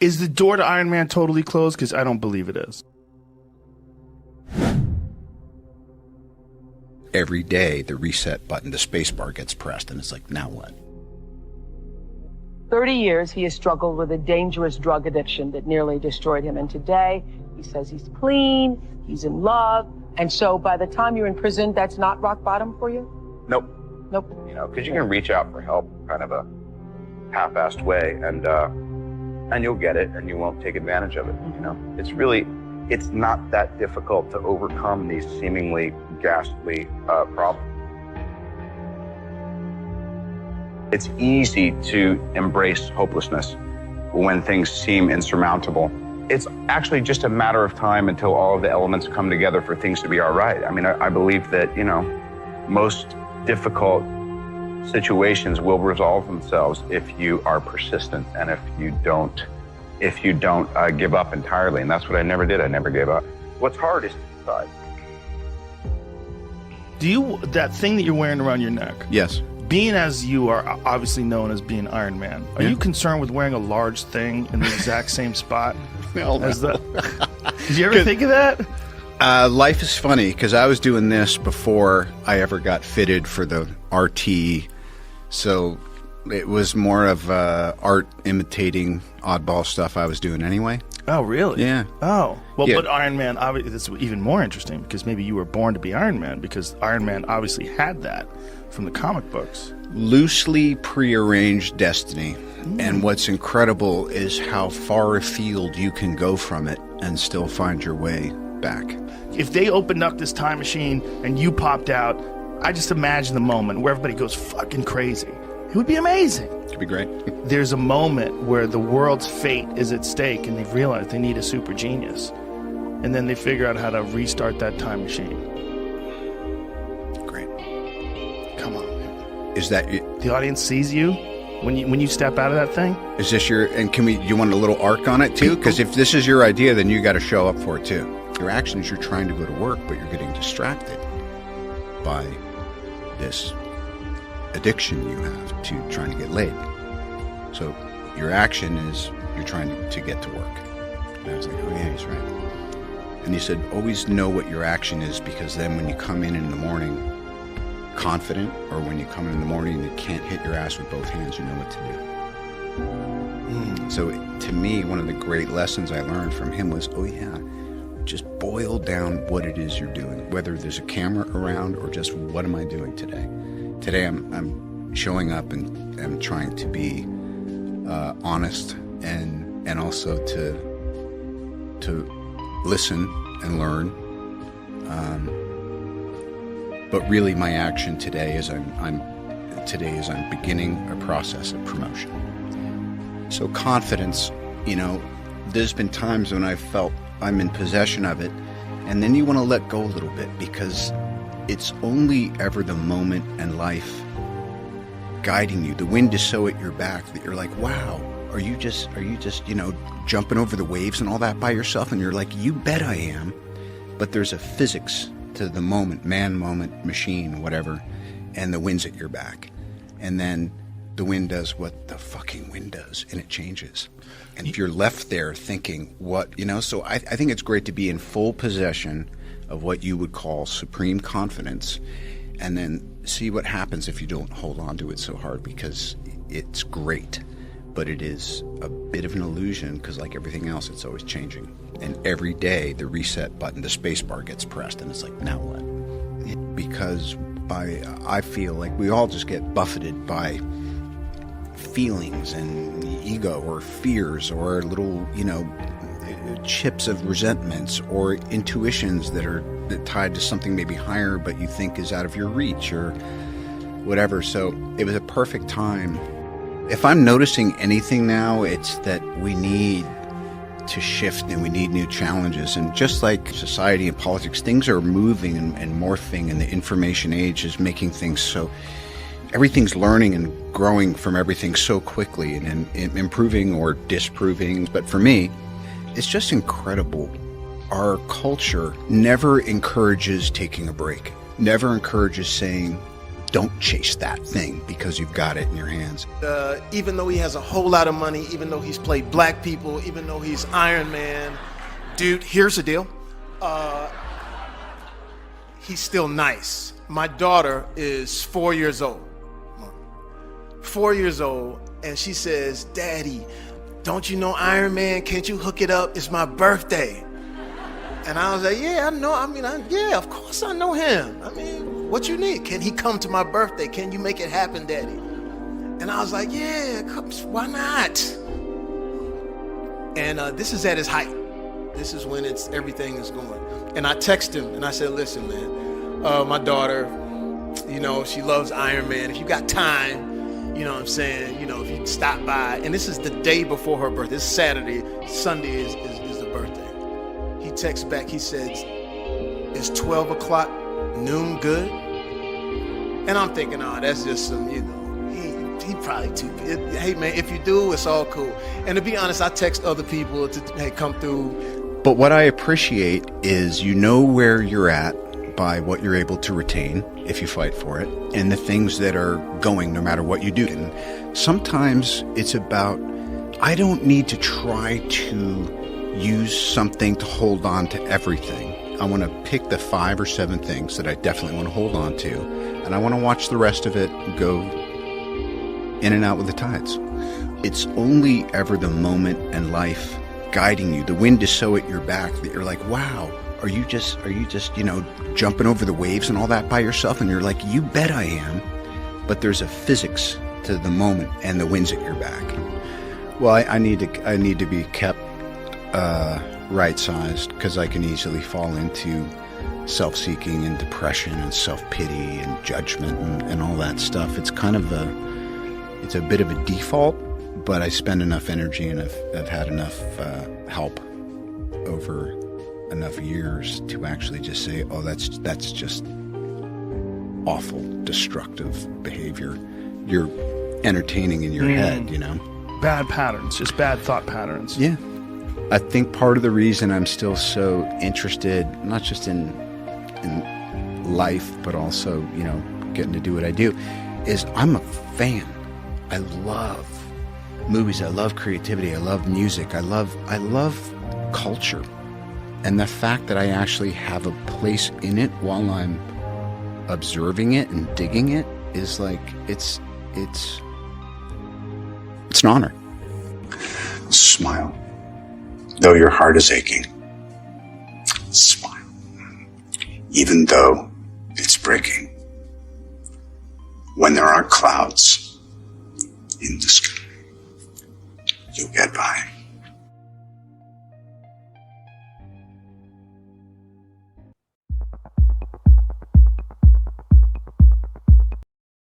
Is the door to Iron Man totally closed? Because I don't believe it is. Every day, the reset button, the space bar gets pressed, and it's like, now what? 30 years, he has struggled with a dangerous drug addiction that nearly destroyed him. And today, he says he's clean, he's in love. And so by the time you're in prison, that's not rock bottom for you? Nope. Nope. You know, because you can reach out for help kind of a half-assed way, and you'll get it, and you won't take advantage of it. You know, it's not that difficult to overcome these seemingly ghastly problems. It's easy to embrace hopelessness when things seem insurmountable. It's actually just a matter of time until all of the elements come together for things to be all right. I mean, I believe that, you know, most difficult situations will resolve themselves if you are persistent and if you don't give up entirely. And that's what I never did. I never gave up. What's hard is to decide. That thing that you're wearing around your neck? Yes. Being as you are obviously known as being Iron Man, are you concerned with wearing a large thing in the exact same spot? No. Did you ever think of that? Life is funny, because I was doing this before I ever got fitted for the RT, so it was more of art imitating oddball stuff I was doing anyway. Oh, really? Yeah. Oh. Well, Yeah. but Iron Man, obviously, that's even more interesting, because maybe you were born to be Iron Man, because Iron Man obviously had that from the comic books. Loosely prearranged destiny. And what's incredible is how far afield you can go from it and still find your way back. If they opened up this time machine and you popped out, I just imagine the moment where everybody goes fucking crazy. It would be amazing. It'd be great. There's a moment where the world's fate is at stake and they've realized they need a super genius. And then they figure out how to restart that time machine. Great. Come on, man. Is that The audience sees you when you step out of that thing? Is this your, and you want a little arc on it too? Because if this is your idea, then you got to show up for it too. Your actions, you're trying to go to work, but you're getting distracted by this addiction you have to trying to get laid. So your action is you're trying to get to work. And I was like, oh yeah, he's right. And he said, always know what your action is, because then when you come in the morning confident, or when you come in the morning and you can't hit your ass with both hands, you know what to do. So to me, one of the great lessons I learned from him was, oh yeah, just boil down what it is you're doing, whether there's a camera around or just what am I doing today. Today I'm showing up and I'm trying to be honest and also to listen and learn. But really, my action today is I'm beginning a process of promotion. So confidence, you know, there's been times when I've felt I'm in possession of it, and then you want to let go a little bit, because it's only ever the moment and life guiding you. The wind is so at your back that you're like, wow, are you just, you know, jumping over the waves and all that by yourself? And you're like, you bet I am. But there's a physics to the moment, man, moment, machine, whatever, and the wind's at your back. And then the wind does what the fucking wind does, and it changes. And if you're left there thinking, what, you know, so I think it's great to be in full possession of what you would call supreme confidence, and then see what happens if you don't hold on to it so hard, because it's great. But it is a bit of an illusion, because like everything else, it's always changing. And every day, the reset button, the space bar gets pressed, and it's like, now what? Because I feel like we all just get buffeted by feelings and ego or fears or little, you know, chips of resentments or intuitions that are tied to something maybe higher but you think is out of your reach or whatever. So it was a perfect time. If I'm noticing anything now, it's that we need to shift and we need new challenges. And just like society and politics, things are moving and morphing, and the information age is making things so everything's learning and growing from everything so quickly and improving or disproving. But for me, it's just incredible. Our culture never encourages taking a break, never encourages saying, don't chase that thing because you've got it in your hands. Even though he has a whole lot of money, even though he's played black people, even though he's Iron Man, dude, here's the deal. He's still nice. My daughter is 4 years old. 4 years old, and she says, Daddy, don't you know Iron Man? Can't you hook it up? It's my birthday. And I was like, yeah, I know. Yeah, of course I know him. I mean, what you need? Can he come to my birthday? Can you make it happen, Daddy? And I was like, yeah, why not? And this is at his height. This is when everything is going. And I text him and I said, listen, man, my daughter, you know, she loves Iron Man. If you got time, you know what I'm saying, you know, if you stop by. And this is the day before her birthday. It's Saturday. Sunday is the birthday. He texts back. He says, is 12 o'clock noon good? And I'm thinking, oh, that's just some, you know, he probably too. Hey, man, if you do, it's all cool. And to be honest, I text other people to, hey, come through. But what I appreciate is you know where you're at by what you're able to retain if you fight for it, and the things that are going no matter what you do. And sometimes it's about, I don't need to try to use something to hold on to everything. I want to pick the 5 or 7 things that I definitely want to hold on to, and I want to watch the rest of it go in and out with the tides. It's only ever the moment and life guiding you. The wind is so at your back that you're like, wow, are you just, you know, jumping over the waves and all that by yourself? And you're like, you bet I am. But there's a physics to the moment, and the wind's at your back. Well, I need to be kept right-sized, because I can easily fall into self-seeking and depression and self-pity and judgment and all that stuff. It's kind of it's a bit of a default, but I spend enough energy and I've had enough help over enough years to actually just say, oh, that's just awful, destructive behavior. You're entertaining in your head, you know? Bad patterns, just bad thought patterns. Yeah. I think part of the reason I'm still so interested, not just in life, but also, you know, getting to do what I do, is I'm a fan. I love movies. I love creativity. I love music. I love culture. And the fact that I actually have a place in it while I'm observing it and digging it is like, it's an honor. Smile. Though your heart is aching, smile. Even though it's breaking. When there aren't clouds in the sky, you'll get by.